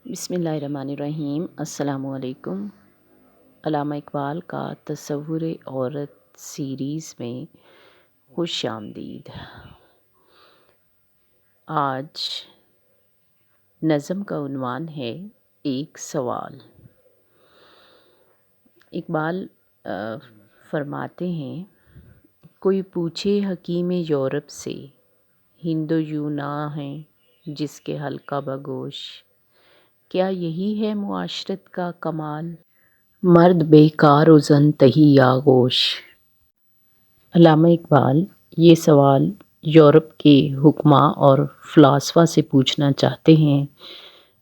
بسم اللہ الرحمن الرحیم۔ السلام علیکم۔ علامہ اقبال کا تصور عورت سیریز میں خوش آمدید۔ آج نظم کا عنوان ہے ایک سوال۔ اقبال فرماتے ہیں، کوئی پوچھے حکیم یورپ سے، ہند و یوناں ہیں جس کے حلقہ بگوش، کیا یہی ہے معاشرت کا کمال، مرد بے کار و زن تہی آغوش۔ علامہ اقبال یہ سوال یورپ کے حکماء اور فلاسفہ سے پوچھنا چاہتے ہیں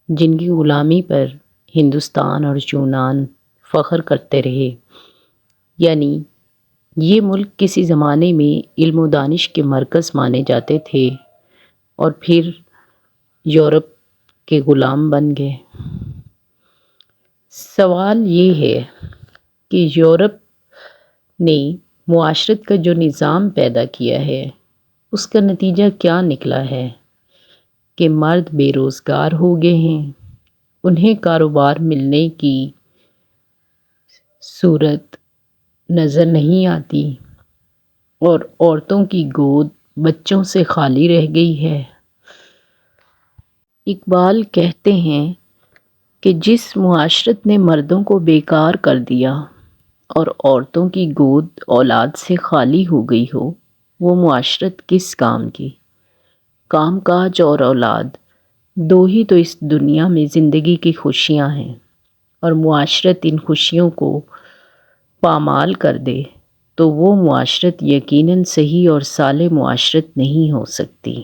جن کی غلامی پر ہندوستان اور یونان فخر کرتے رہے، یعنی یہ ملک کسی زمانے میں علم و دانش کے مرکز مانے جاتے تھے اور پھر یورپ کے غلام بن گئے۔ سوال یہ ہے کہ یورپ نے معاشرت کا جو نظام پیدا کیا ہے اس کا نتیجہ کیا نکلا ہے کہ مرد بے روزگار ہو گئے ہیں، انہیں کاروبار ملنے کی صورت نظر نہیں آتی اور عورتوں کی گود بچوں سے خالی رہ گئی ہے۔ اقبال کہتے ہیں کہ جس معاشرت نے مردوں کو بیکار کر دیا اور عورتوں کی گود اولاد سے خالی ہو گئی ہو، وہ معاشرت کس کام کی؟ کام کاج اور اولاد دو ہی تو اس دنیا میں زندگی کی خوشیاں ہیں، اور معاشرت ان خوشیوں کو پامال کر دے تو وہ معاشرت یقیناً صحیح اور صالح معاشرت نہیں ہو سکتی۔